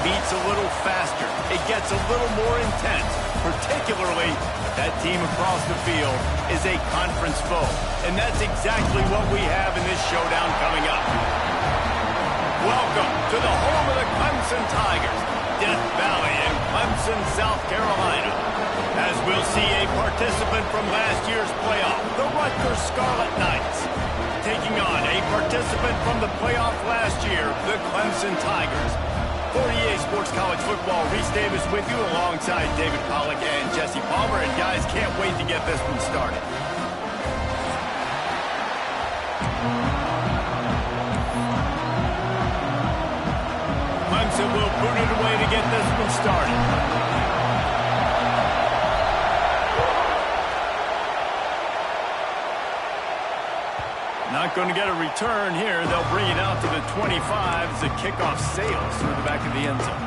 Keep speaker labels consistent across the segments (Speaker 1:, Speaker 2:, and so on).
Speaker 1: beats a little faster. It gets a little more intense, particularly that team across the field is a conference foe. And that's exactly what we have in this showdown coming up. Welcome to the home of the Clemson Tigers, Death Valley in Clemson, South Carolina. As we'll see a participant from last year's playoff, the Rutgers Scarlet Knights, taking on a participant from the playoff last year, the Clemson Tigers. 48 Sports College Football, Reese Davis with you alongside David Pollack and Jesse Palmer. And guys, can't wait to get this one started. Clemson will boot it away to get this one started. Not going to get a return here. They'll bring it out to the 25 as the kickoff sails through the back of the end zone.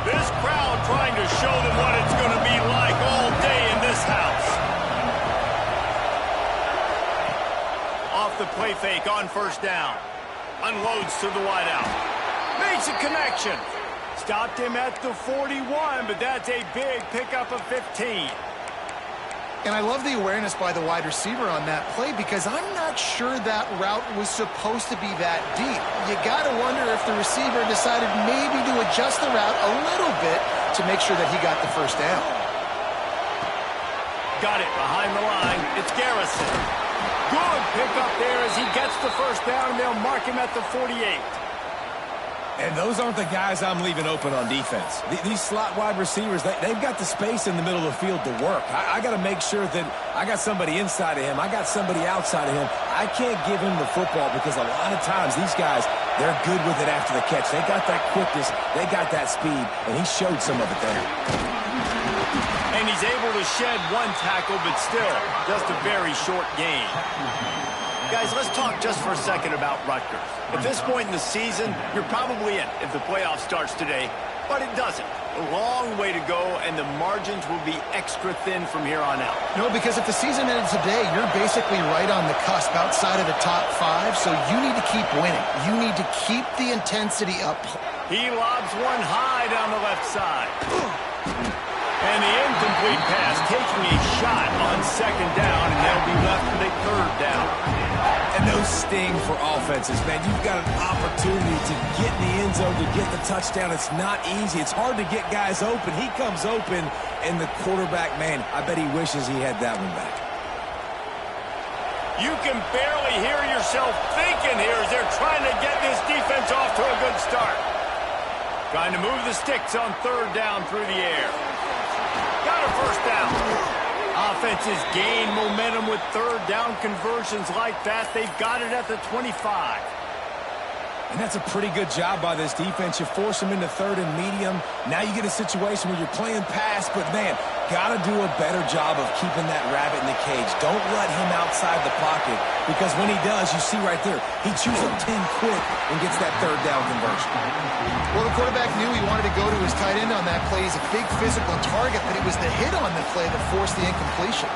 Speaker 1: This crowd trying to show them what it's going to be like all day in this house. The play fake on first down. Unloads to the wideout. Makes a connection. Stopped him at the 41, but that's a big pickup of 15.
Speaker 2: And I love the awareness by the wide receiver on that play because I'm not sure that route was supposed to be that deep. You got to wonder if the receiver decided maybe to adjust the route a little bit to make sure that he got the first down.
Speaker 1: Got it behind the line. It's Garrison. Good pickup there as he gets the first down, and they'll mark him at the 48.
Speaker 3: And those aren't the guys I'm leaving open on defense. These slot wide receivers, they've got the space in the middle of the field to work. I got to make sure that I got somebody inside of him. I got somebody outside of him. I can't give him the football because a lot of times these guys, they're good with it after the catch. They got that quickness. They got that speed, and he showed some of it there.
Speaker 1: And he's able to shed one tackle, but still just a very short gain. Guys, let's talk just for a second about Rutgers. At this point in the season, you're probably in if the playoff starts today, but it doesn't. A long way to go, and the margins will be extra thin from here on out.
Speaker 2: No, because if the season ended today, you're basically right on the cusp outside of the top 5, so you need to keep winning. You need to keep the intensity up.
Speaker 1: He lobs one high down the left side. And the incomplete pass taking a shot on second down, and they'll be left with a third down.
Speaker 3: And those sting for offenses, man. You've got an opportunity to get in the end zone, to get the touchdown. It's not easy. It's hard to get guys open. He comes open, and the quarterback, man, I bet he wishes he had that one back.
Speaker 1: You can barely hear yourself thinking here as they're trying to get this defense off to a good start. Trying to move the sticks on third down through the air. Got a first down. Offenses gain momentum with third down conversions like that. They've got it at the 25.
Speaker 3: And that's a pretty good job by this defense. You force them into third and medium. Now you get a situation where you're playing pass, but, man, got to do a better job of keeping that rabbit in the cage. Don't let him outside the pocket because when he does, you see right there, he chews up 10 quick and gets that third down conversion.
Speaker 2: Well, the quarterback knew he wanted to go to his tight end on that play. He's a big physical target, but it was the hit on the play that forced the incompletion.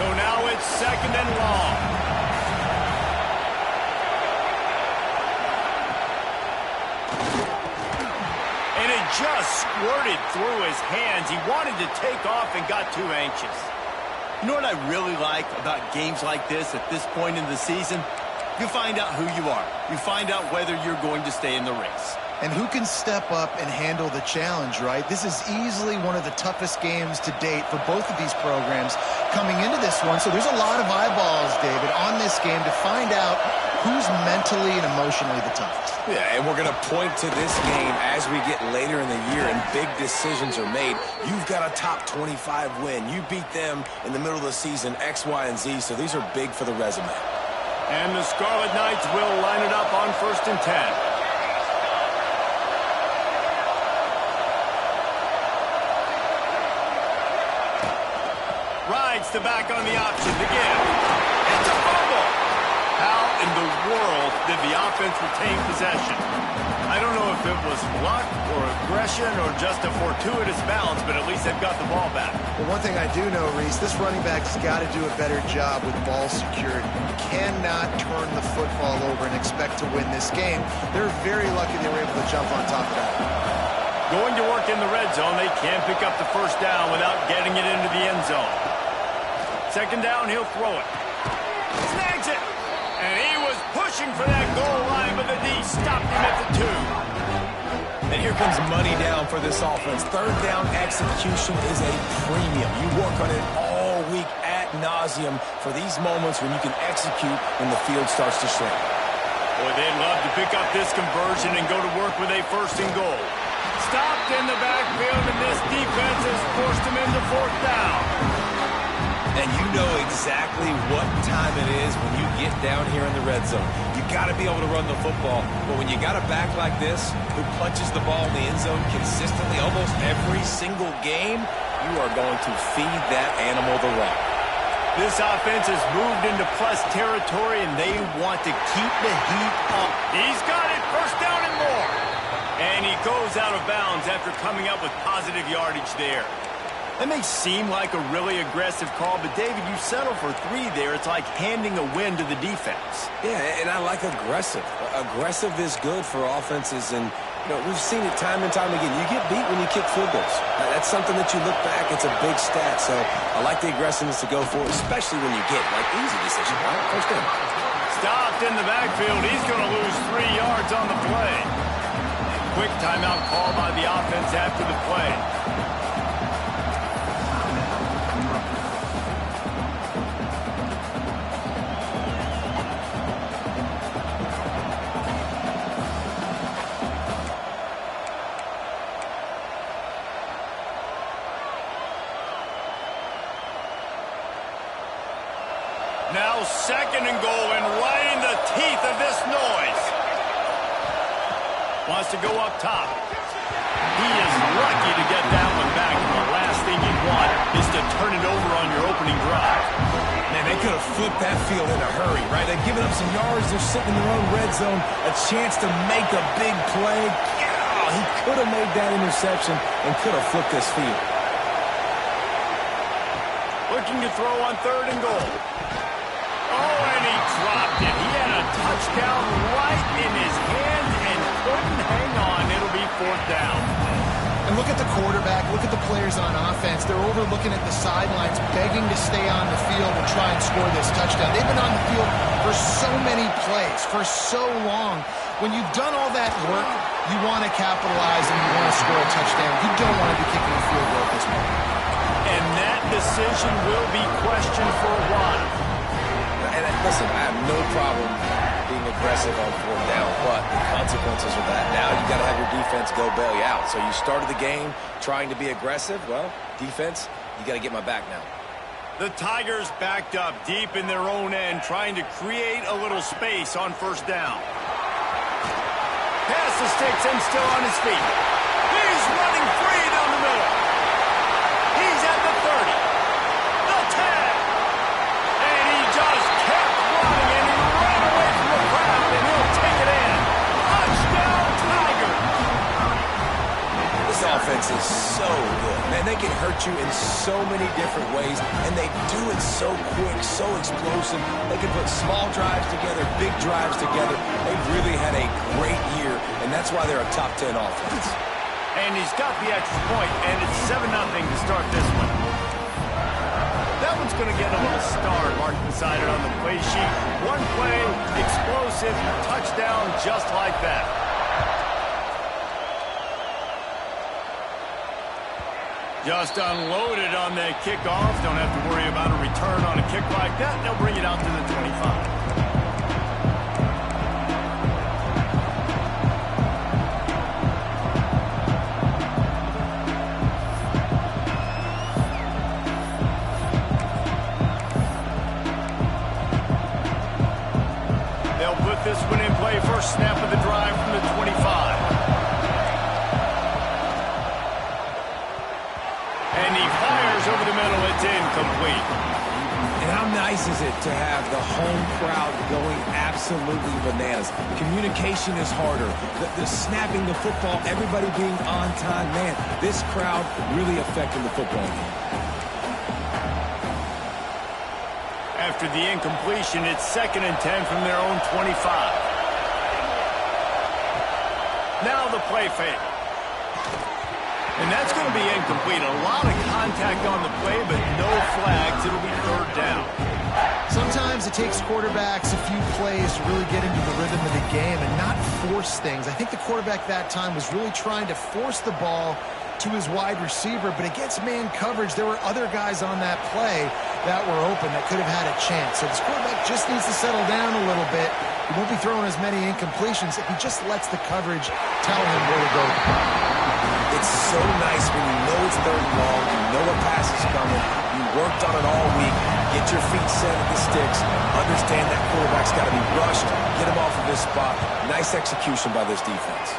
Speaker 1: So now it's second and long. And it just squirted through his hands. He wanted to take off and got too anxious. You know what I really like about games like this at this point in the season? You find out who you are. You find out whether you're going to stay in the race.
Speaker 2: And who can step up and handle the challenge, right? This is easily one of the toughest games to date for both of these programs coming into this one. So there's a lot of eyeballs, David, on this game to find out who's mentally and emotionally the toughest.
Speaker 3: Yeah, and we're going to point to this game as we get later in the year and big decisions are made. You've got a top 25 win. You beat them in the middle of the season, X, Y, and Z, so these are big for the resume.
Speaker 1: And the Scarlet Knights will line it up on 1st and 10. Rides to back on the option to give. It's a in the world did the offense retain possession? I don't know if it was luck or aggression or just a fortuitous bounce, but at least they've got the ball back.
Speaker 2: Well, one thing I do know, Reese, this running back's got to do a better job with ball security. You cannot turn the football over and expect to win this game. They're very lucky they were able to jump on top of that.
Speaker 1: Going to work in the red zone, they can't pick up the first down without getting it into the end zone. Second down, he'll throw it. Snags it! And he was pushing for that goal line, but the D stopped him at the 2.
Speaker 3: And here comes money down for this offense. Third down execution is a premium. You work on it all week ad nauseum for these moments when you can execute when the field starts to shrink.
Speaker 1: Boy, they'd love to pick up this conversion and go to work with a first and goal. Stopped in the backfield, and this defense has forced him into fourth down.
Speaker 3: And you know exactly what time it is when you get down here in the red zone. You got to be able to run the football. But when you got a back like this who punches the ball in the end zone consistently almost every single game, you are going to feed that animal the rock.
Speaker 1: This offense has moved into plus territory, and they want to keep the heat up. He's got it. First down and more. And he goes out of bounds after coming up with positive yardage there. That may seem like a really aggressive call, but David, you settle for 3 there. It's like handing a win to the defense.
Speaker 3: Yeah, and I like aggressive. Aggressive is good for offenses, and you know, we've seen it time and time again. You get beat when you kick field goals. That's something that you look back, it's a big stat, so I like the aggressiveness to go for it, especially when you get, like, easy decision, right? First down.
Speaker 1: Stopped in the backfield. He's going to lose 3 yards on the play. Quick timeout call by the offense after the play. Now second and goal, and right in the teeth of this noise. Wants to go up top. He is lucky to get that one back, and the last thing you want is to turn it over on your opening drive.
Speaker 3: Man, they could have flipped that field in a hurry, right? They've given up some yards. They're sitting in their own red zone. A chance to make a big play. Yeah, he could have made that interception and could have flipped this field.
Speaker 1: Looking to throw on third and goal. Oh, and he dropped it. He had a touchdown right in his hands and couldn't hang on. It'll be fourth down.
Speaker 2: And look at the quarterback. Look at the players on offense. They're overlooking at the sidelines, begging to stay on the field and try and score this touchdown. They've been on the field for so many plays, for so long. When you've done all that work, you want to capitalize and you want to score a touchdown. You don't want to be kicking a field goal at this point.
Speaker 1: And that decision will be questioned for a while.
Speaker 3: And listen, I have no problem being aggressive on fourth down, but the consequences of that, now you got to have your defense go bail you out. So you started the game trying to be aggressive. Well, defense, you got to get my back now.
Speaker 1: The Tigers backed up deep in their own end, trying to create a little space on first down. Pass the sticks and still on his feet. He's running free down the middle. He's at the 30. The 10. And he just kept running, and he ran away from the crowd, and he'll take it in. Touchdown, Tigers.
Speaker 3: This offense is so good. Man, they can hurt you in so many different ways, and they do it so quick, so explosive. They can put small drives together, big drives together. They've really had a great year, and that's why they're a top 10 offense.
Speaker 1: And he's got the extra point, and it's 7-0 to start this one. That one's going to get a little star marked beside it on the play sheet. One play, explosive, touchdown just like that. Just unloaded on that kickoff. Don't have to worry about a return on a kick like that. They'll bring it out to the 25. They'll put this one in play. First snap of the drive from the 25. And he fires over the middle. It's incomplete.
Speaker 3: And I'm not nice is it to have the home crowd going absolutely bananas? Communication is harder. The snapping the football, everybody being on time. Man, this crowd really affecting the football game.
Speaker 1: After the incompletion, it's 2nd and 10 from their own 25. Now the play fake. And that's going to be incomplete. A lot of contact on the play, but no flags. It'll be 3rd down.
Speaker 2: Sometimes it takes quarterbacks a few plays to really get into the rhythm of the game and not force things. I think the quarterback that time was really trying to force the ball to his wide receiver, but against man coverage, there were other guys on that play that were open that could have had a chance. So this quarterback just needs to settle down a little bit. He won't be throwing as many incompletions if he just lets the coverage tell him where to go.
Speaker 3: It's so nice when you know it's 3rd and long, you know a pass is coming, you worked on it all week, get your feet set at the sticks, understand that quarterback's got to be rushed, get him off of his spot. Nice execution by this defense.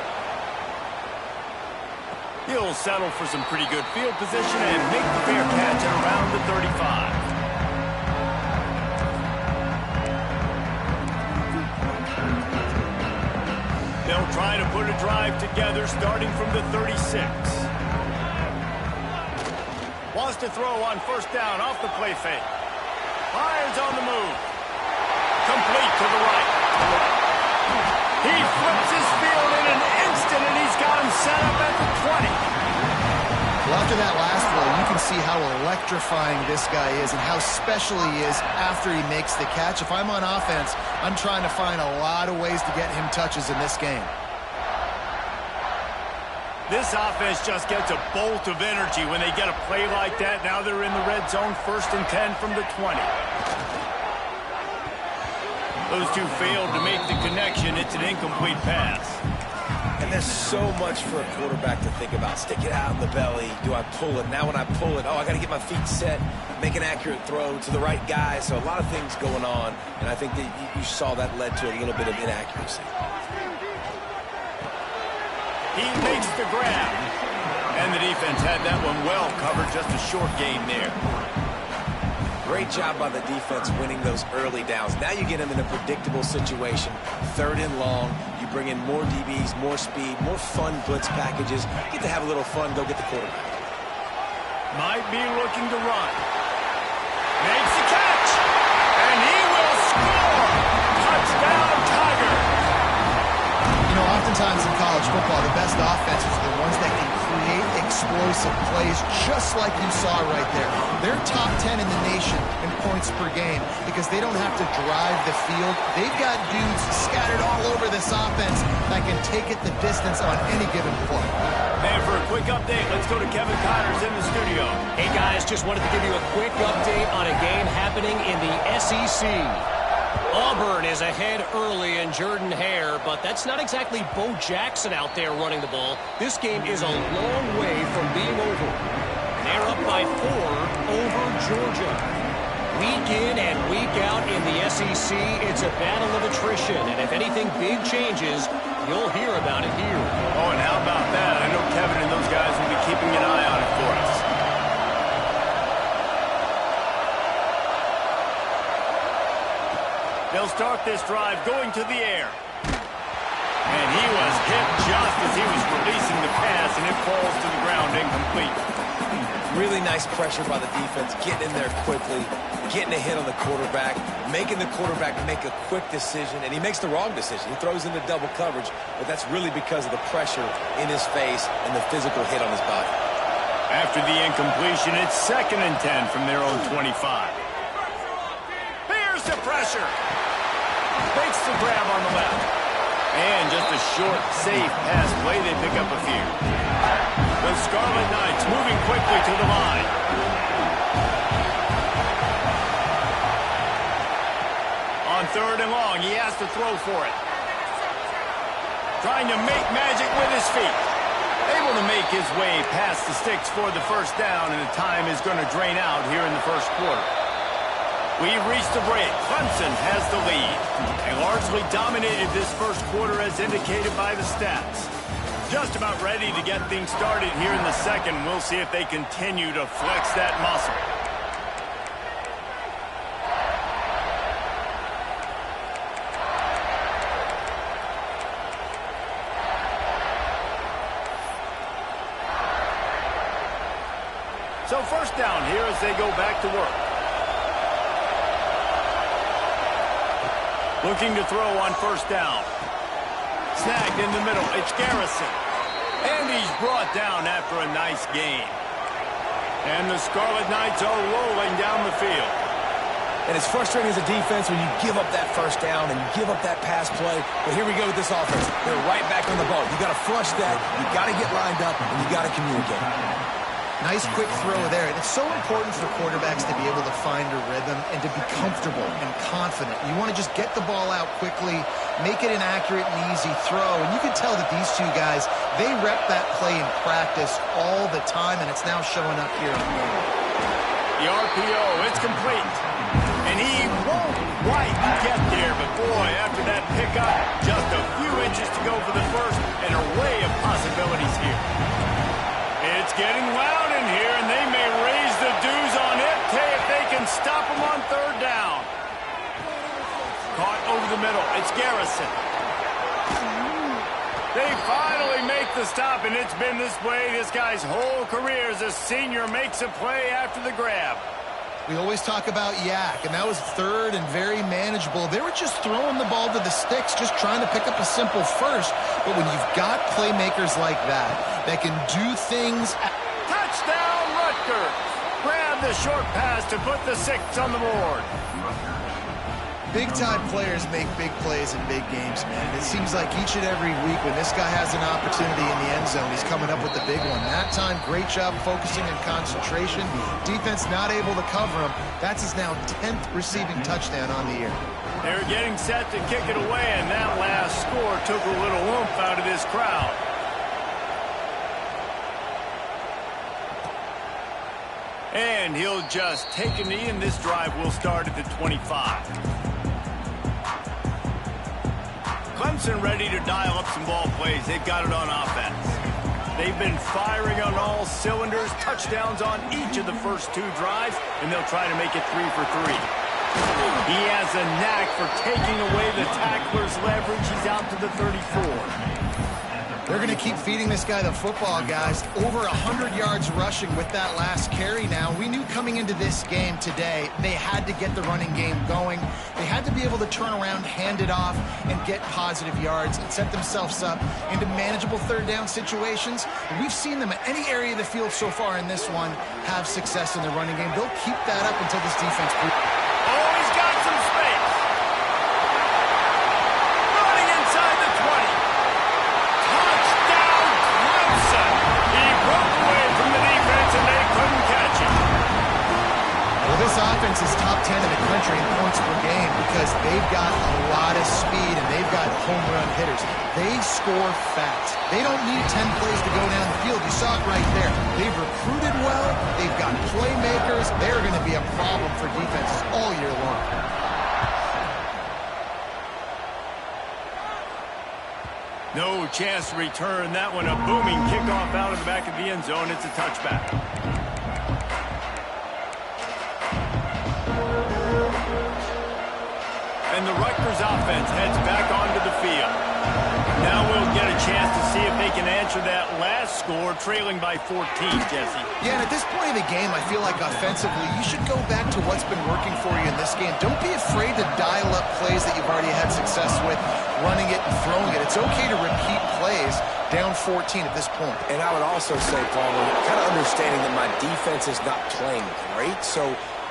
Speaker 1: He'll settle for some pretty good field position and make the fair catch at around the 35. They'll try to put a drive together starting from the 36. Wants to throw on 1st down off the play fake. Fires on the move. Complete to the right. He flips his field in an instant, and he's got him set up at the 20.
Speaker 2: Well, after that last play, you can see how electrifying this guy is and how special he is after he makes the catch. If I'm on offense, I'm trying to find a lot of ways to get him touches in this game.
Speaker 1: This offense just gets a bolt of energy when they get a play like that. Now they're in the red zone, 1st and 10 from the 20. Those two failed to make the connection. It's an incomplete pass.
Speaker 3: And there's so much for a quarterback to think about. Stick it out in the belly. Do I pull it? Now when I pull it, I got to get my feet set, make an accurate throw to the right guy. So a lot of things going on, and I think that you saw that led to a little bit of inaccuracy.
Speaker 1: He makes the grab. And the defense had that one well covered. Just a short gain there.
Speaker 3: Great job by the defense winning those early downs. Now you get them in a predictable situation. 3rd and long. You bring in more DBs, more speed, more fun blitz packages. Get to have a little fun. Go get the quarterback.
Speaker 1: Might be looking to run. Makes the catch. And he will score. Touchdown, Tiger.
Speaker 2: You know, oftentimes in college football, the best offenses are the ones that can create explosive plays just like you saw right there. They're top 10 in the nation in points per game because they don't have to drive the field. They've got dudes scattered all over this offense that can take it the distance on any given play.
Speaker 1: And for a quick update, let's go to Kevin Connors in the studio.
Speaker 4: Hey guys, just wanted to give you a quick update on a game happening in the SEC. Auburn is ahead early in Jordan-Hare, but that's not exactly Bo Jackson out there running the ball. This game is a long way from being over. They're up by 4 over Georgia. Week in and week out in the SEC, it's a battle of attrition, and if anything big changes, you'll hear about it here.
Speaker 1: Oh, and how about that? I know Kevin and those guys will be keeping an eye on it for us. They'll start this drive going to the air. And he was hit just as he was releasing the pass, and it falls to the ground incomplete.
Speaker 3: Really nice pressure by the defense, getting in there quickly, getting a hit on the quarterback, making the quarterback make a quick decision, and he makes the wrong decision. He throws into double coverage, but that's really because of the pressure in his face and the physical hit on his body.
Speaker 1: After the incompletion, it's 2nd and 10 from their own 25. Here's the pressure. Makes the grab on the left. And just a short, safe pass play. They pick up a few. The Scarlet Knights moving quickly to the line. On 3rd and long, he has to throw for it. Trying to make magic with his feet. Able to make his way past the sticks for the 1st down, and the time is going to drain out here in the 1st quarter. We've reached the break. Clemson has the lead. They largely dominated this 1st quarter as indicated by the stats. Just about ready to get things started here in the 2nd. We'll see if they continue to flex that muscle. So first down here as they go back to work. Looking to throw on first down. Snagged in the middle. It's Garrison. And he's brought down after a nice gain. And the Scarlet Knights are rolling down the field.
Speaker 3: And it's frustrating as a defense when you give up that first down and you give up that pass play. But here we go with this offense. They're right back on the ball. You got to flush that. You got to get lined up, and you got to communicate.
Speaker 2: Nice quick throw there. And it's so important for quarterbacks to be able to find a rhythm and to be comfortable and confident. You want to just get the ball out quickly, make it an accurate and easy throw. And you can tell that these two guys, they rep that play in practice all the time, and it's now showing up here in the game.
Speaker 1: The RPO, it's complete. And he won't quite get there, but boy, after that pickup, just a few inches to go for the first, and an array of possibilities here. It's getting loud in here, and they may raise the dues on it if they can stop them on third down. Caught over the middle. It's Garrison. They finally make the stop, and it's been this way this guy's whole career as a senior makes a play after the grab.
Speaker 2: We always talk about yak, and that was third and very manageable. They were just throwing the ball to the sticks, just trying to pick up a simple first. But when you've got playmakers like that can do things...
Speaker 1: Touchdown, Rutgers! Grab the short pass to put the 6 on the board.
Speaker 2: Big-time players make big plays in big games, man. It seems like each and every week when this guy has an opportunity in the end zone, he's coming up with the big one. That time, great job focusing and concentration. Defense not able to cover him. That's his now 10th receiving touchdown on the year.
Speaker 1: They're getting set to kick it away, and that last score took a little oomph out of this crowd. And he'll just take a knee, and this drive will start at the 25. Clemson ready to dial up some ball plays. They've got it on offense. They've been firing on all cylinders, touchdowns on each of the first 2 drives, and they'll try to make it 3 for 3. He has a knack for taking away the tackler's leverage. He's out to the 34.
Speaker 2: They're going to keep feeding this guy the football, guys. Over 100 yards rushing with that last carry now. We knew coming into this game today, they had to get the running game going. They had to be able to turn around, hand it off, and get positive yards and set themselves up into manageable third down situations. And we've seen them at any area of the field so far in this one have success in the running game. They'll keep that up until this defense...
Speaker 1: Oh, he's got some space. Running inside the 20. Touchdown, Clemson. He broke away from the defense, and they couldn't catch him.
Speaker 2: Well, this offense is top 10 in the country in points per game because they've got a lot of speed and they've got home run hitters. They score fast. They don't need 10 plays to go down the field. You saw it right there. They've recruited well. They've got playmakers. They're going to be a problem for defenses all year long.
Speaker 1: No chance to return that one. A booming kickoff out of the back of the end zone. It's a touchback. And the Rutgers offense heads back onto the field. Now we'll get a chance to see if they can answer that last score, trailing by 14, Jesse.
Speaker 2: Yeah, and at this point of the game, I feel like offensively, you should go back to what's been working for you in this game. Don't be afraid to dial up plays that you've already had success with, running it and throwing it. It's okay to repeat plays down 14 at this point.
Speaker 3: And I would also say, Palmer, kind of understanding that my defense is not playing great, so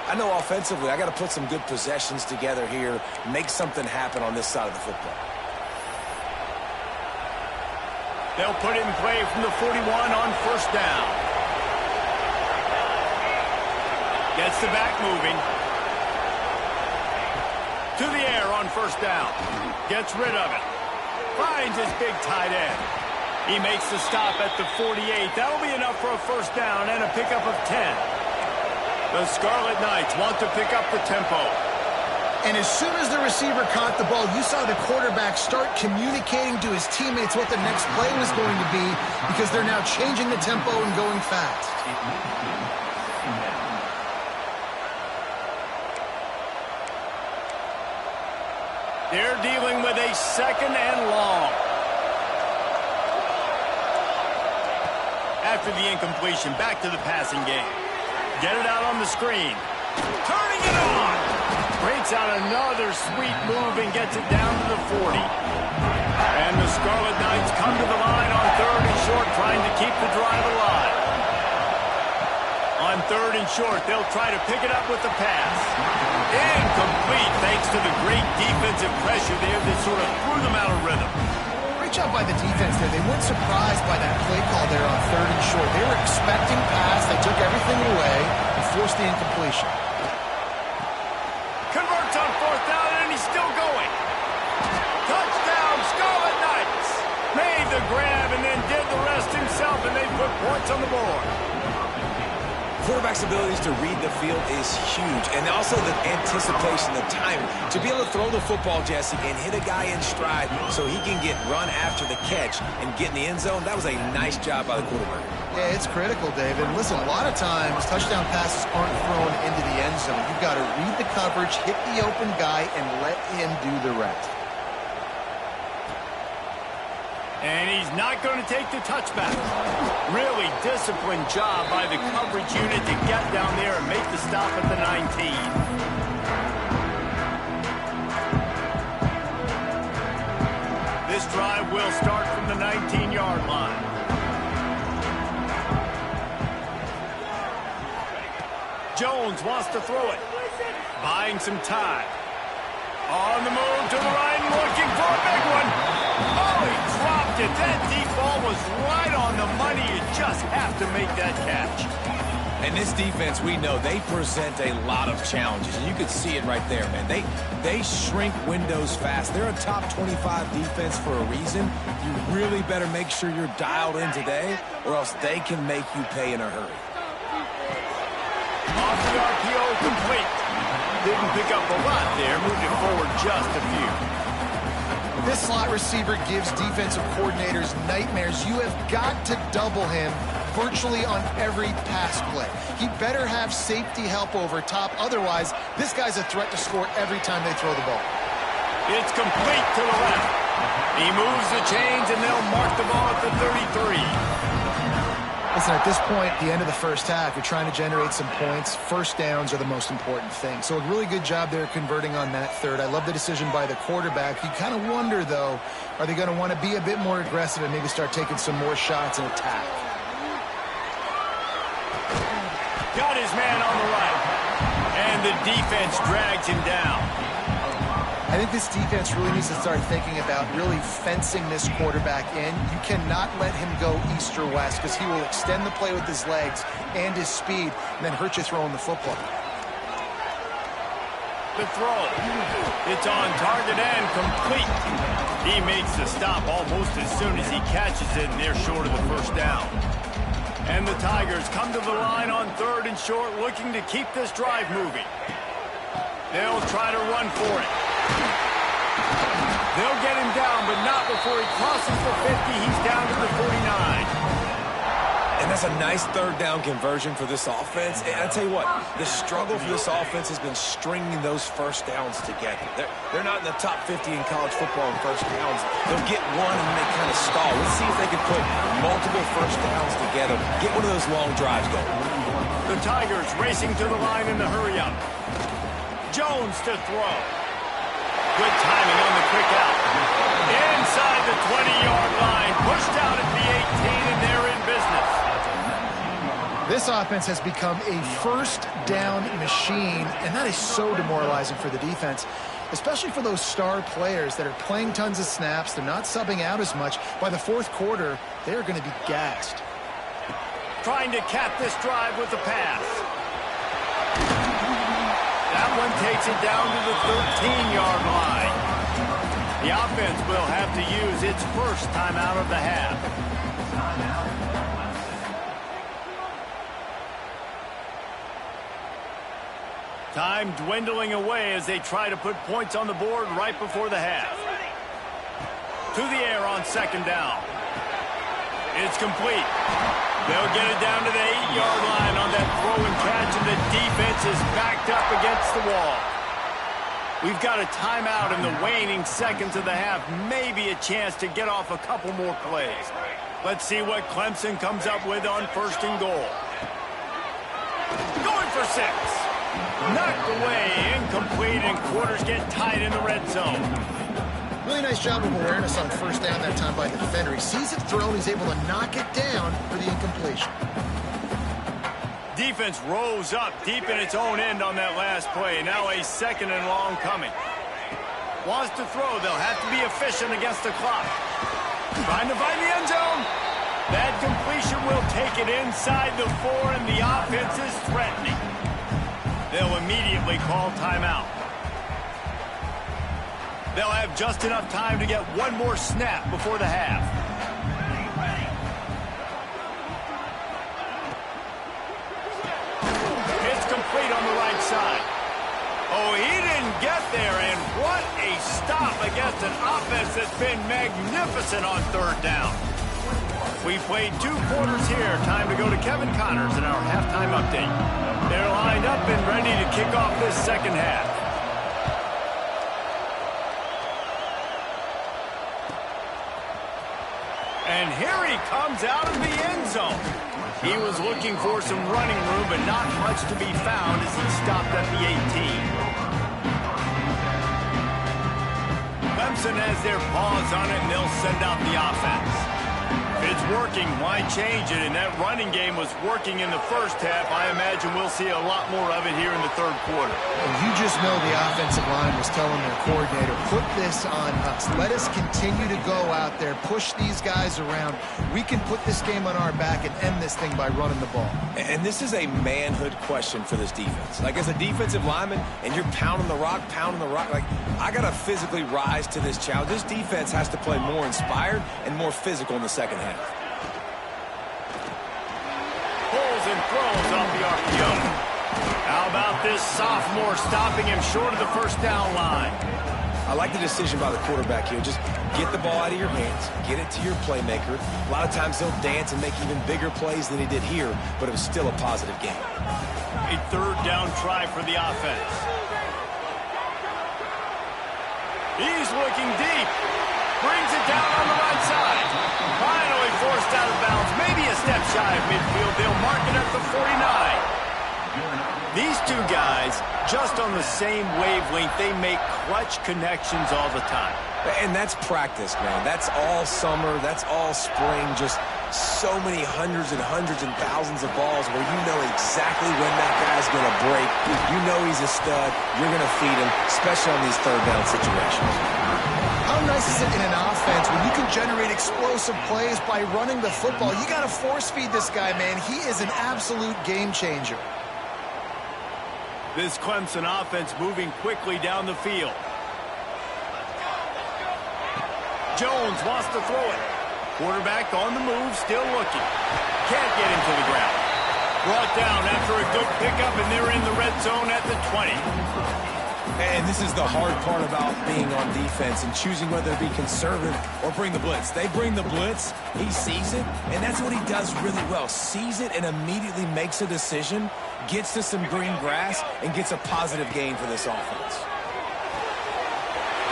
Speaker 3: I know offensively I got to put some good possessions together here, make something happen on this side of the football.
Speaker 1: They'll put it in play from the 41 on first down. Gets the back moving. To the air on first down. Gets rid of it. Finds his big tight end. He makes the stop at the 48. That'll be enough for a first down and a pickup of 10. The Scarlet Knights want to pick up the tempo.
Speaker 2: And as soon as the receiver caught the ball, you saw the quarterback start communicating to his teammates what the next play was going to be because they're now changing the tempo and going fast.
Speaker 1: They're dealing with a second and long. After the incompletion, back to the passing game. Get it out on the screen. Turning it on. Breaks out another sweet move and gets it down to the 40. And the Scarlet Knights come to the line on 3rd and short, trying to keep the drive alive. On 3rd and short, they'll try to pick it up with the pass. Incomplete, thanks to the great defensive pressure there that sort of threw them out of rhythm.
Speaker 2: Great job by the defense there. They weren't surprised by that play call there on 3rd and short. They were expecting pass. They took everything away and forced the incompletion.
Speaker 1: Converts on 4th down, and he's still going. Touchdown, Scarlet Knights. Made the grab and then did the rest himself, and they put points on the board.
Speaker 3: Quarterback's abilities to read the field is huge, and also the anticipation, the timing. To be able to throw the football, Jesse, and hit a guy in stride so he can get run after the catch and get in the end zone, that was a nice job by the quarterback.
Speaker 2: Yeah, it's critical, David. Listen, a lot of times touchdown passes aren't thrown into the end zone. You've got to read the coverage, hit the open guy, and let him do the rest.
Speaker 1: And he's not going to take the touchback. Really disciplined job by the coverage unit to get down there and make the stop at the 19. This drive will start from the 19-yard line. Jones wants to throw it. Buying some time. On the move to the right, looking for a big one. Oh, he dropped it. That deep ball was right on the money. You just have to make that catch.
Speaker 3: And this defense, we know, they present a lot of challenges. And you can see it right there, man. They shrink windows fast. They're a top 25 defense for a reason. You really better make sure you're dialed in today, or else they can make you pay in a hurry.
Speaker 1: Off the RPO, complete. Didn't pick up a lot there, moved it forward just a few.
Speaker 2: This slot receiver gives defensive coordinators nightmares. You have got to double him virtually on every pass play. He better have safety help over top. Otherwise, this guy's a threat to score every time they throw the ball.
Speaker 1: It's complete to the left. He moves the chains, and they'll mark the ball at the 33.
Speaker 2: Listen, at this point, the end of the first half, you're trying to generate some points. First downs are the most important thing. So a really good job there converting on that 3rd. I love the decision by the quarterback. You kind of wonder, though, are they going to want to be a bit more aggressive and maybe start taking some more shots and attack?
Speaker 1: Got his man on the right. And the defense drags him down.
Speaker 2: I think this defense really needs to start thinking about really fencing this quarterback in. You cannot let him go east or west because he will extend the play with his legs and his speed and then hurt you throwing the football.
Speaker 1: The throw. It's on target and complete. He makes the stop almost as soon as he catches it, and they're short of the first down. And the Tigers come to the line on 3rd and short, looking to keep this drive moving. They'll try to run for it. They'll get him down, but not before he crosses the 50. He's down to the 49.
Speaker 3: And that's a nice 3rd down conversion for this offense. And I tell you what, the struggle for this offense has been stringing those first downs together. They're not in the top 50 in college football in first downs. They'll get one and they kind of stall. Let's see if they can put multiple first downs together. Get one of those long drives going.
Speaker 1: The Tigers racing to the line in the hurry-up. Jones to throw. Good timing on the quick out. Inside the 20-yard line. Pushed out at the 18, and they're in business.
Speaker 2: This offense has become a first down machine, and that is so demoralizing for the defense, especially for those star players that are playing tons of snaps. They're not subbing out as much. By the 4th quarter, they're going to be gassed.
Speaker 1: Trying to cap this drive with the pass. That one takes it down to the 13-yard line. The offense will have to use its first timeout of the half. Time dwindling away as they try to put points on the board right before the half. To the air on 2nd down. It's complete. They'll get it down to the 8-yard line on that throw and catch, and the defense is backed up against the wall. We've got a timeout in the waning seconds of the half, maybe a chance to get off a couple more plays. Let's see what Clemson comes up with on 1st and goal. Going for 6. Knocked away, incomplete, and quarters get tight in the red zone.
Speaker 2: Really nice job of awareness on first down that time by the defender. He sees it thrown, he's able to knock it down for the incompletion.
Speaker 1: Defense rose up deep in its own end on that last play. Now a 2nd and long coming. Wants to throw. They'll have to be efficient against the clock. Trying to find the end zone. That completion will take it inside the 4, and the offense is threatening. They'll immediately call timeout. They'll have just enough time to get one more snap before the half. It's complete on the right side. Oh, he didn't get there, and what a stop against an offense that's been magnificent on 3rd down. We've played 2 quarters here. Time to go to Kevin Connors in our halftime update. They're lined up and ready to kick off this 2nd half. And here he comes out of the end zone. He was looking for some running room, but not much to be found as he stopped at the 18. Clemson has their paws on it, and they'll send out the offense. If it's working, why change it? And that running game was working in the first half. I imagine we'll see a lot more of it here in the 3rd quarter.
Speaker 2: And you just know the offensive line was telling their coordinator, put this on us. Let us continue to go out there, push these guys around. We can put this game on our back and end this thing by running the ball.
Speaker 3: And this is a manhood question for this defense. Like, as a defensive lineman, and you're pounding the rock, like, I got to physically rise to this challenge. This defense has to play more inspired and more physical in the 2nd half.
Speaker 1: Pulls and throws off the RPO. How about this sophomore stopping him short of the 1st down line?
Speaker 3: I like the decision by the quarterback here. Just get the ball out of your hands, get it to your playmaker. A lot of times he'll dance and make even bigger plays than he did here, but it was still a positive game.
Speaker 1: A 3rd down try for the offense. He's looking deep. Brings it down on the right side. Finally forced out of bounds. Maybe a step shy of midfield. They'll mark it at the 49. These 2 guys, just on the same wavelength, they make clutch connections all the time.
Speaker 3: And that's practice, man. That's all summer. That's all spring. Just so many hundreds and thousands of balls where you know exactly when that guy's going to break. You know he's a stud. You're going to feed him, especially on these 3rd down situations.
Speaker 2: How nice is it in an offense when you can generate explosive plays by running the football? You got to force feed this guy, man. He is an absolute game changer.
Speaker 1: This Clemson offense moving quickly down the field. Jones wants to throw it. Quarterback on the move, still looking. Can't get him to the ground. Brought down after a good pickup, and they're in the red zone at the 20.
Speaker 3: And this is the hard part about being on defense and choosing whether to be conservative or bring the blitz. They bring the blitz, he sees it, and that's what he does really well. Sees it and immediately makes a decision, gets to some green grass, and gets a positive gain for this offense.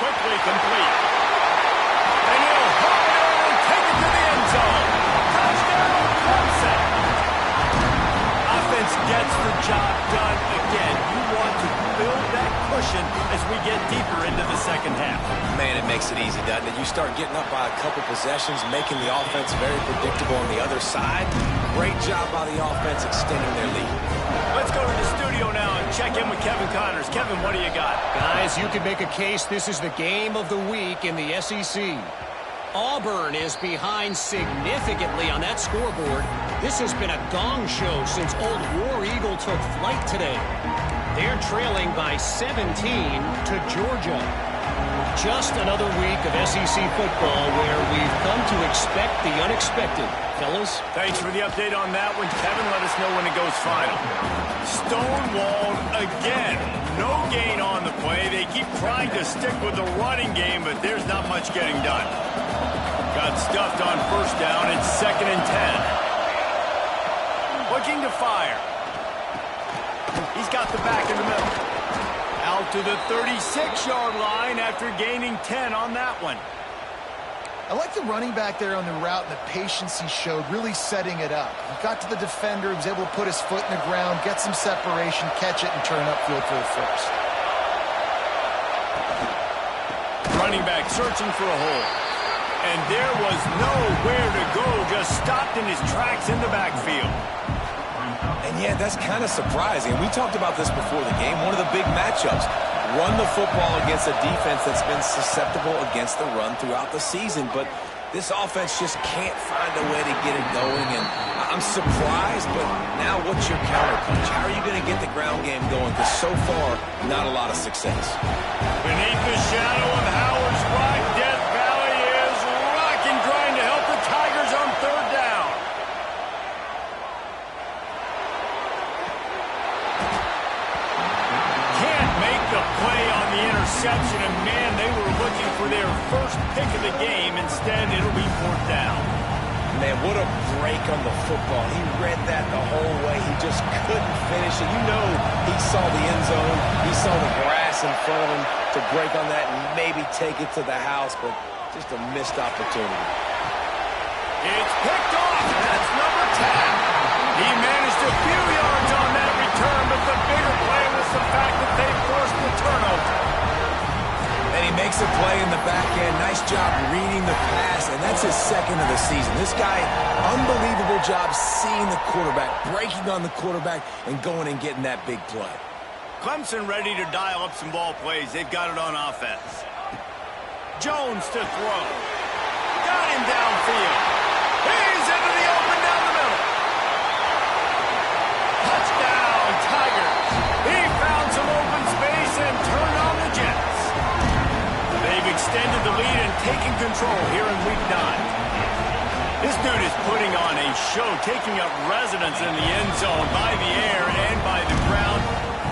Speaker 1: Quickly complete. And he'll haul it in and take it to the end zone. Touchdown, Clemson. Offense gets the job done again. You want to build that cushion as we get deeper into the 2nd half.
Speaker 3: Man, it makes it easy, doesn't it? You start getting up by a couple possessions, making the offense very predictable on the other side. Great job by the offense extending their lead.
Speaker 1: Let's go to the studio now and check in with Kevin Connors. Kevin, what do you got?
Speaker 4: Guys, you could make a case this is the game of the week in the SEC. Auburn is behind significantly on that scoreboard. This has been a gong show since old War Eagle took flight today. They're trailing by 17 to Georgia. Just another week of SEC football where we've come to expect the unexpected. Fellas?
Speaker 1: Thanks for the update on that one, Kevin. Let us know when it goes final. Stonewalled again. No gain on the play. They keep trying to stick with the running game, but there's not much getting done. Got stuffed on 1st down. It's 2nd and 10. Looking to fire. He's got the back in the middle. Out to the 36-yard line after gaining 10 on that one.
Speaker 2: I like the running back there on the route and the patience he showed, really setting it up. He got to the defender, he was able to put his foot in the ground, get some separation, catch it, and turn upfield for the first.
Speaker 1: Running back searching for a hole. And there was nowhere to go, just stopped in his tracks in the backfield.
Speaker 3: And yeah, that's kind of surprising. We talked about this before the game. One of the big matchups. Run the football against a defense that's been susceptible against the run throughout the season. But this offense just can't find a way to get it going. And I'm surprised, but now what's your counterpunch? How are you going to get the ground game going? Because so far, not a lot of success.
Speaker 1: Beneath the shadow of Howard's Rock, Death Valley is rocking, trying to help the Tigers on third down. Can't make the play on the interception, and man, they were looking for their first pick of the game. Instead, it'll be fourth down.
Speaker 3: Man, what a break on the football. He read that the whole way. He just couldn't finish it. You know he saw the end zone. He saw the grass in front of him to break on that and maybe take it to the house, but just a missed opportunity.
Speaker 1: It's picked off. That's number 10. He managed a few yards on that return, but the bigger play was the fact that they forced the turnover.
Speaker 3: And he makes a play in the back end. Nice job reading the pass, and that's his second of the season. This guy, unbelievable job seeing the quarterback, breaking on the quarterback, and going and getting that big play.
Speaker 1: Clemson ready to dial up some ball plays. They've got it on offense. Jones to throw. Got him downfield. He's into the open down the middle. Touchdown, Tigers. He found some open space and turned on the Jets. They've extended the lead and taken control here in Week 9. This dude is putting on a show, taking up residence in the end zone by the air and by the ground,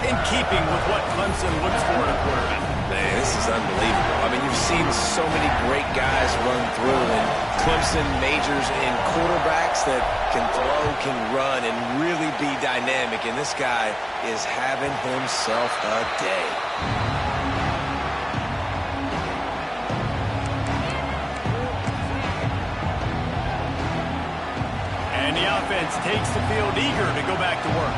Speaker 1: in keeping with what Clemson looks for in a quarterback.
Speaker 3: Man, this is unbelievable. I mean, you've seen so many great guys run through, and Clemson majors in quarterbacks that can throw, can run, and really be dynamic, and this guy is having himself a day.
Speaker 1: And the offense takes the field eager to go back to work.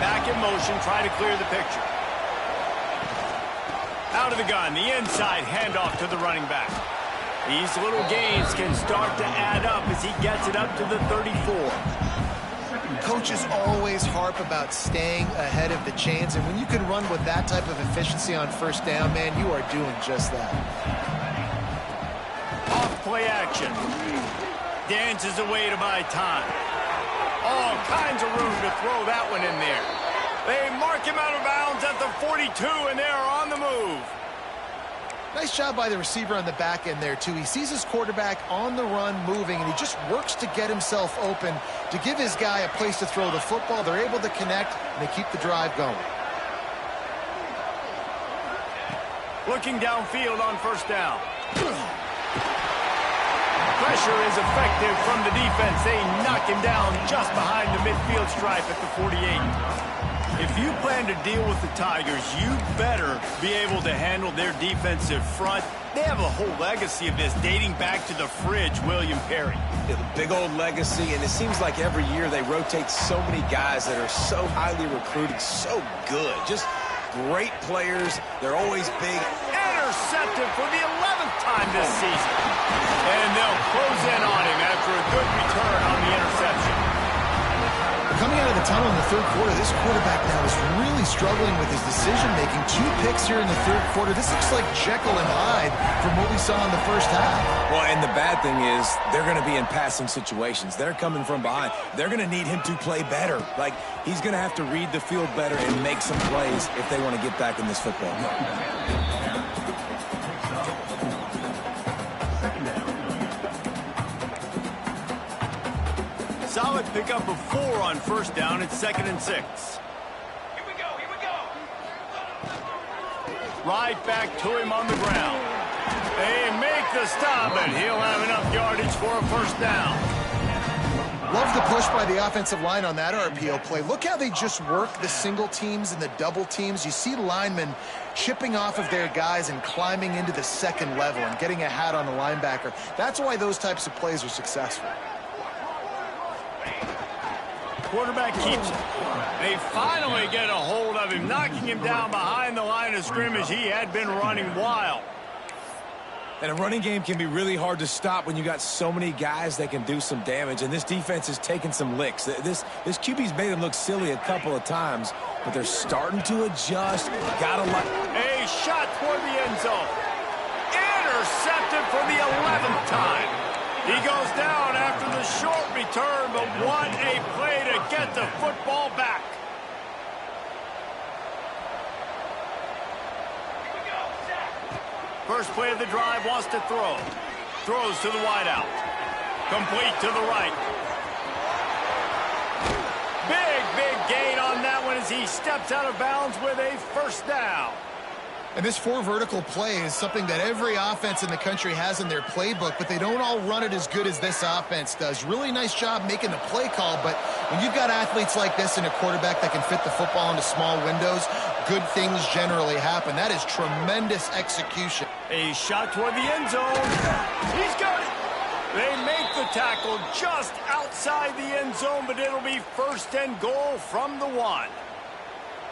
Speaker 1: Back in motion, try to clear the picture. Out of the gun, the inside handoff to the running back. These little gains can start to add up as he gets it up to the 34.
Speaker 2: Coaches always harp about staying ahead of the chains, and when you can run with that type of efficiency on first down, man, you are doing just that.
Speaker 1: Off play action. Dances away to buy time. All kinds of room to throw that one in there. They mark him out of bounds at the 42, and they're on the move.
Speaker 2: Nice job by the receiver on the back end there, too. He sees his quarterback on the run moving, and he just works to get himself open to give his guy a place to throw the football. They're able to connect, and they keep the drive going.
Speaker 1: Looking downfield on first down. Pressure is effective from the defense. They knock him down just behind the midfield stripe at the 48. If you plan to deal with the Tigers, you better be able to handle their defensive front. They have a whole legacy of this dating back to the fridge, William Perry.
Speaker 3: Yeah, the big old legacy, and it seems like every year they rotate so many guys that are so highly recruited, so good. Just great players. They're always big.
Speaker 1: Intercepted for the 11th time this season. And they'll close in on him after a good return on the interception.
Speaker 2: Coming out of the tunnel in the third quarter, this quarterback now is really struggling with his decision-making. 2 picks here in the third quarter. This looks like Jekyll and Hyde from what we saw in the first half.
Speaker 3: Well, and the bad thing is they're going to be in passing situations. They're coming from behind. They're going to need him to play better. Like, he's going to have to read the field better and make some plays if they want to get back in this football game.
Speaker 1: Solid pickup of 4 on first down. It's 2nd and 6.
Speaker 5: Here we go.
Speaker 1: Right back to him on the ground. They make the stop, and he'll have enough yardage for a first down.
Speaker 2: Love the push by the offensive line on that RPO play. Look how they just work the single teams and the double teams. You see linemen chipping off of their guys and climbing into the second level and getting a hat on the linebacker. That's why those types of plays are successful.
Speaker 1: Quarterback keeps it. They finally get a hold of him, knocking him down behind the line of scrimmage. He had been running wild.
Speaker 3: And a running game can be really hard to stop when you got so many guys that can do some damage. And this defense is taking some licks. This QB's made them look silly a couple of times, but they're starting to adjust. Gotta like
Speaker 1: a shot toward the end zone. Intercepted for the 11th time. He goes down after the short return, but what a play to get the football back. First play of the drive, wants to throw. Throws to the wideout. Complete to the right. Big gain on that one as he steps out of bounds with a first down.
Speaker 2: And this four vertical play is something that every offense in the country has in their playbook, but they don't all run it as good as this offense does. Really nice job making the play call, but when you've got athletes like this and a quarterback that can fit the football into small windows, good things generally happen. That is tremendous execution.
Speaker 1: A shot toward the end zone. He's got it. They make the tackle just outside the end zone, but it'll be first and goal from the 1.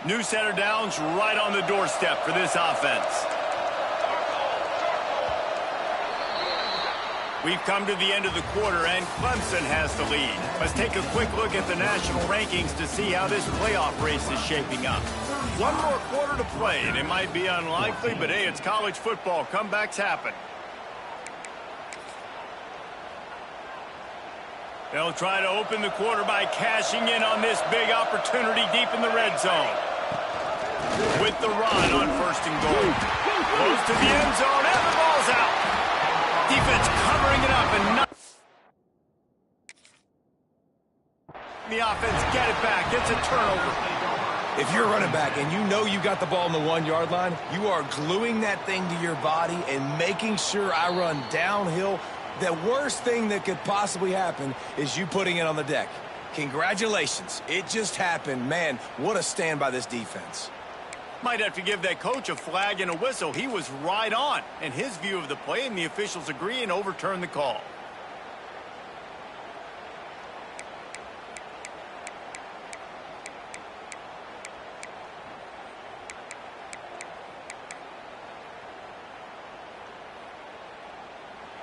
Speaker 1: New set of downs right on the doorstep for this offense. We've come to the end of the quarter, and Clemson has the lead. Let's take a quick look at the national rankings to see how this playoff race is shaping up. One more quarter to play, and it might be unlikely, but hey, it's college football. Comebacks happen. They'll try to open the quarter by cashing in on this big opportunity deep in the red zone. With the run on first and goal. Close to the end zone, and the ball's out. Defense covering it up and not. The offense get it back. It's a turnover.
Speaker 3: if you're running back and you know you got the ball on the 1 yard line, you are gluing that thing to your body and making sure I run downhill. The worst thing that could possibly happen is you putting it on the deck. Congratulations. It just happened. Man, what a stand by this defense.
Speaker 1: Might have to give that coach a flag and a whistle. He was right on in his view of the play, and the officials agree and overturn the call.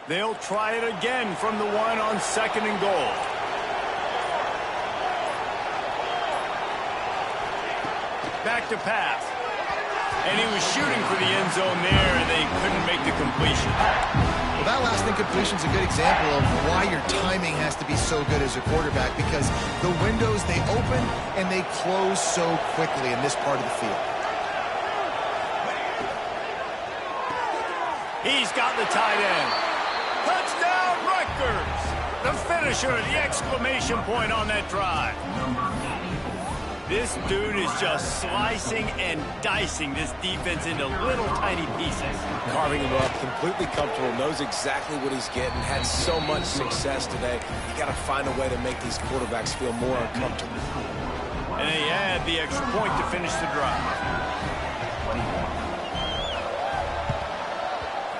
Speaker 1: They'll try it again from the 1 on 2nd and goal. Back to pass. And he was shooting for the end zone there, and they couldn't make the completion.
Speaker 2: Well, that last incompletion is a good example of why your timing has to be so good as a quarterback, because the windows, they open and they close so quickly in this part of the field.
Speaker 1: He's got the tight end. Touchdown, Rutgers! The finisher, the exclamation point on that drive. This dude is just slicing and dicing this defense into little tiny pieces.
Speaker 3: Carving him up, completely comfortable, knows exactly what he's getting, had so much success today. You got to find a way to make these quarterbacks feel more uncomfortable.
Speaker 1: And they add the extra point to finish the drive.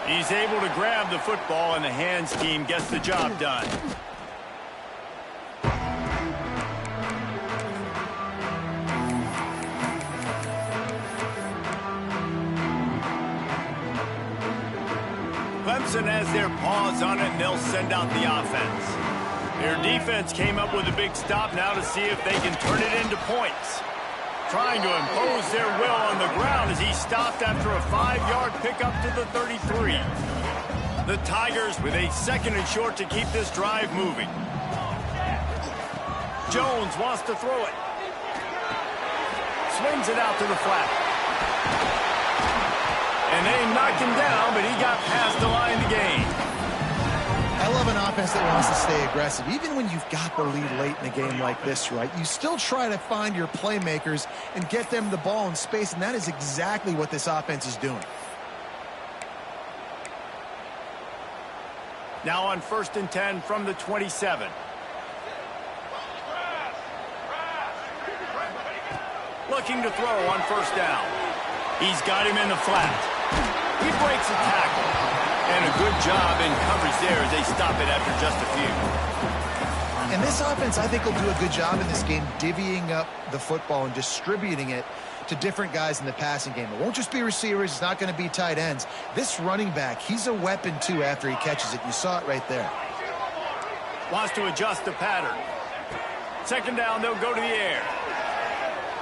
Speaker 1: He's able to grab the football, and the hands team gets the job done. Clemson has their paws on it, and they'll send out the offense. Their defense came up with a big stop now to see if they can turn it into points. Trying to impose their will on the ground as he stopped after a 5-yard pickup to the 33. The Tigers with a 2nd and short to keep this drive moving. Jones wants to throw it. Swings it out to the flat. And they knocked him down, but he got past the line to gain.
Speaker 2: I love an offense that wants to stay aggressive. Even when you've got the lead late in a game like this, right, you still try to find your playmakers and get them the ball in space, and that is exactly what this offense is doing.
Speaker 1: Now on 1st and 10 from the 27. looking to throw on first down. He's got him in the flat. He breaks a tackle. And a good job in coverage there as they stop it after just a few.
Speaker 2: And this offense, I think, will do a good job in this game divvying up the football and distributing it to different guys in the passing game. It won't just be receivers. It's not going to be tight ends. This running back, he's a weapon, too, after he catches it. You saw it right there.
Speaker 1: Wants to adjust the pattern. Second down, they'll go to the air.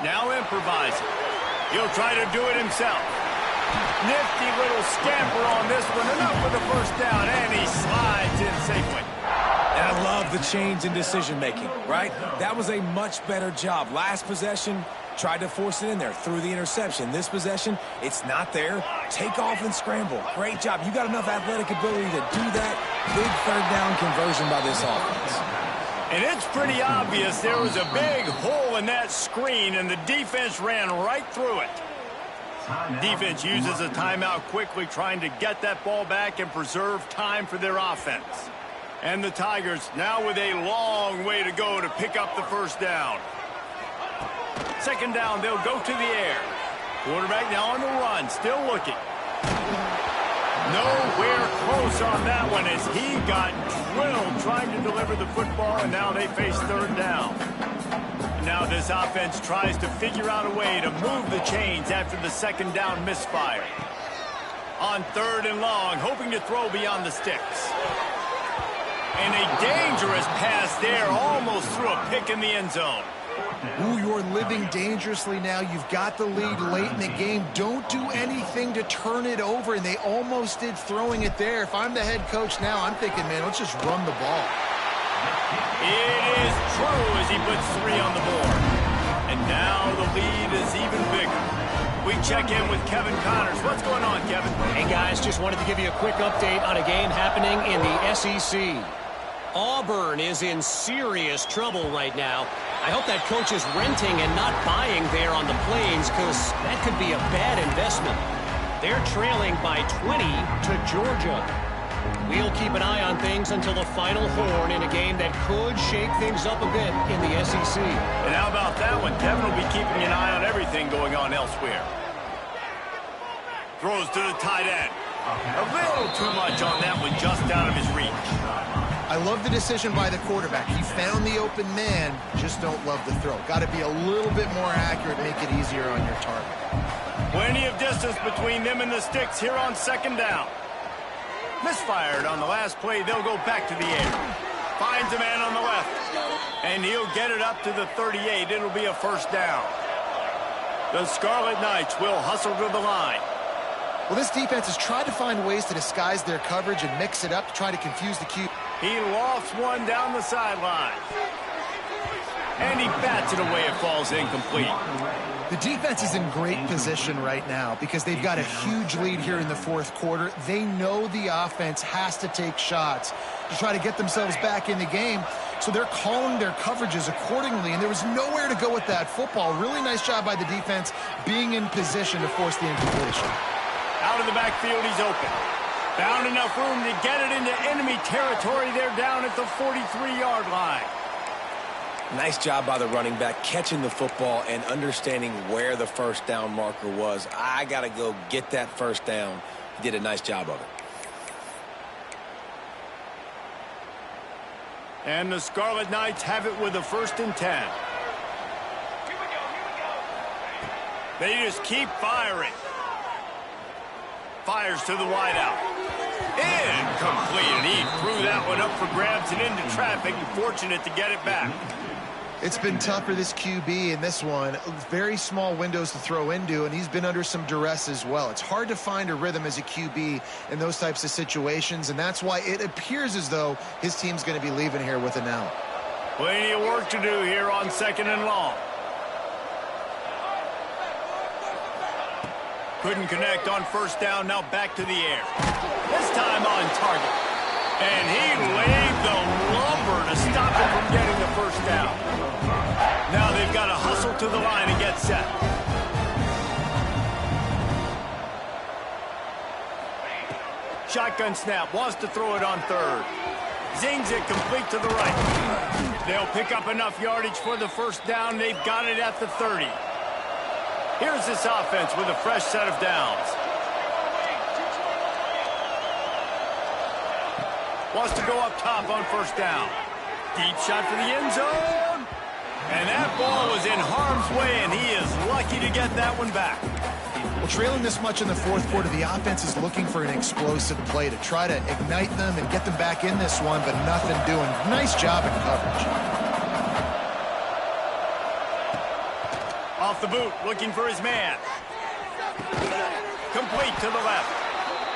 Speaker 1: Now improvising. He'll try to do it himself. Nifty little scamper on this one. Enough for the first down, and he slides in safely.
Speaker 3: And I love the change in decision-making, right? That was a much better job. Last possession, tried to force it in there, threw the interception. This possession, it's not there. Take off and scramble. Great job. You got enough athletic ability to do that. Big third down conversion by this offense.
Speaker 1: And it's pretty obvious there was a big hole in that screen, and the defense ran right through it. Defense uses a timeout quickly, trying to get that ball back and preserve time for their offense. And the Tigers now with a long way to go to pick up the first down. Second down, they'll go to the air. Quarterback now on the run, still looking. Nowhere close on that one as he got drilled trying to deliver the football, and now they face third down. Now this offense tries to figure out a way to move the chains after the second down misfire. On third and long, hoping to throw beyond the sticks. And a dangerous pass there, almost threw a pick in the end zone.
Speaker 2: Ooh, you're living dangerously now. You've got the lead late in the game. Don't do anything to turn it over, and they almost did throwing it there. If I'm the head coach now, I'm thinking, man, let's just run the ball.
Speaker 1: It is true as he puts 3 on the board. And now the lead is even bigger. We check in with Kevin Connors. What's going on, Kevin?
Speaker 4: Hey, guys, just wanted to give you a quick update on a game happening in the SEC. Auburn is in serious trouble right now. I hope that coach is renting and not buying there on the Plains, because that could be a bad investment. They're trailing by 20 to Georgia. We'll keep an eye on things until the final horn in a game that could shake things up a bit in the SEC.
Speaker 1: And how about that one? Kevin will be keeping an eye on everything going on elsewhere. Throws to the tight end. A little too much on that one, just out of his reach.
Speaker 2: I love the decision by the quarterback. He found the open man, just don't love the throw. Got to be a little bit more accurate, make it easier on your target.
Speaker 1: Plenty of distance between them and the sticks here on second down. Misfired on the last play. They'll go back to the air. Finds a man on the left. And he'll get it up to the 38. It'll be a first down. The Scarlet Knights will hustle to the line.
Speaker 2: Well, this defense has tried to find ways to disguise their coverage and mix it up to try to confuse the QB.
Speaker 1: He lofts one down the sideline. And he bats it away. It falls incomplete.
Speaker 2: The defense is in great position right now because they've got a huge lead here in the fourth quarter. They know the offense has to take shots to try to get themselves back in the game. So they're calling their coverages accordingly, and there was nowhere to go with that football. Really nice job by the defense being in position to force the incompletion.
Speaker 1: Out of the backfield, he's open. Found enough room to get it into enemy territory. They're down at the 43-yard line.
Speaker 3: Nice job by the running back, catching the football and understanding where the first down marker was. I got to go get that first down. He did a nice job of it.
Speaker 1: And the Scarlet Knights have it with a 1st and 10. They just keep firing. Fires to the wideout. Incomplete. And he threw that one up for grabs and into traffic. Fortunate to get it back.
Speaker 2: It's been tough for this QB in this one. Very small windows to throw into, and he's been under some duress as well. It's hard to find a rhythm as a QB in those types of situations, and that's why it appears as though his team's going to be leaving here with an L.
Speaker 1: Plenty of work to do here on 2nd and long. Couldn't connect on 1st down, now back to the air. This time on target. And he laid the lumber to stop him from getting the 1st down. Now they've got to hustle to the line and get set. Shotgun snap, wants to throw it on 3rd. Zings it complete to the right. They'll pick up enough yardage for the 1st down. They've got it at the 30. Here's this offense with a fresh set of downs. Wants to go up top on first down. Deep shot for the end zone. And that ball was in harm's way, and he is lucky to get that one back.
Speaker 2: Well, trailing this much in the fourth quarter, the offense is looking for an explosive play to try to ignite them and get them back in this one, but nothing doing. Nice job in coverage.
Speaker 1: Off the boot, looking for his man. Complete to the left.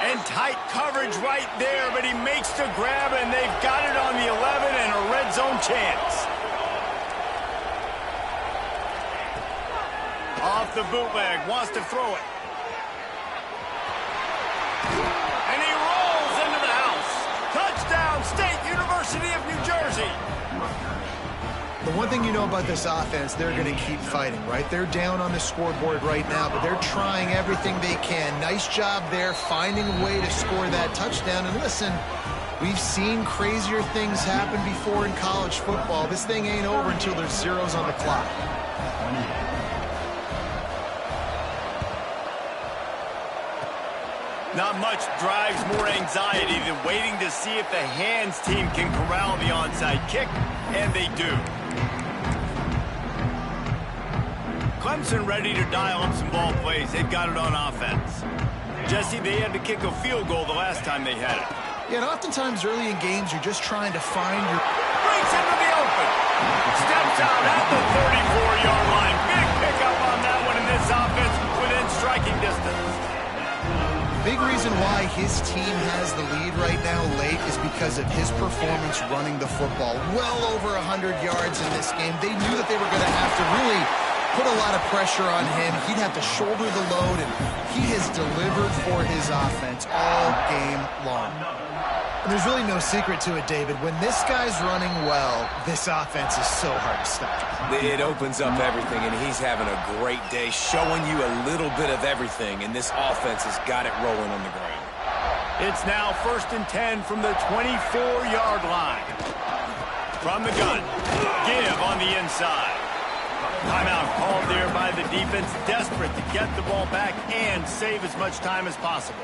Speaker 1: And tight coverage right there, but he makes the grab, and they've got it on the 11 and a red zone chance. Off the bootleg, wants to throw it. And he rolls into the house. Touchdown, State University of New Jersey.
Speaker 2: The one thing you know about this offense, they're going to keep fighting, right? They're down on the scoreboard right now, but they're trying everything they can. Nice job there, finding a way to score that touchdown. And listen, we've seen crazier things happen before in college football. This thing ain't over until there's zeros on the clock.
Speaker 1: Not much drives more anxiety than waiting to see if the hands team can corral the onside kick, and they do. Clemson ready to dial up some ball plays. They've got it on offense. Jesse, they had to kick a field goal the last time they had it.
Speaker 2: Yeah, and oftentimes early in games, you're just trying to find your...
Speaker 1: Breaks into the open. Steps out at the 34-yard line. Big pickup on that one in this offense within striking distance.
Speaker 2: Big reason why his team has the lead right now late is because of his performance running the football. Well over 100 yards in this game. They knew that they were going to have to really put a lot of pressure on him. He'd have to shoulder the load, and he has delivered for his offense all game long. And there's really no secret to it, David. When this guy's running well, this offense is so hard to stop.
Speaker 3: It opens up everything, and he's having a great day, showing you a little bit of everything, and this offense has got it rolling on the ground.
Speaker 1: It's now 1st and 10 from the 24-yard line. From the gun, give on the inside. Timeout called there by the defense, desperate to get the ball back and save as much time as possible.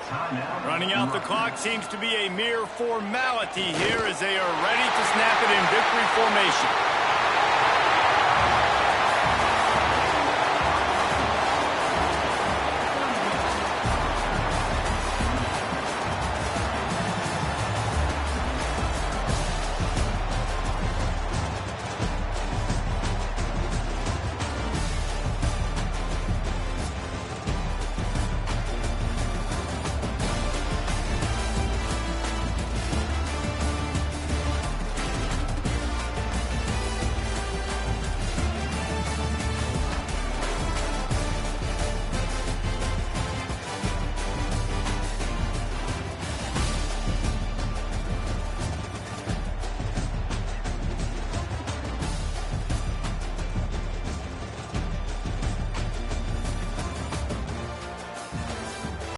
Speaker 1: Running out the clock seems to be a mere formality here as they are ready to snap it in victory formation.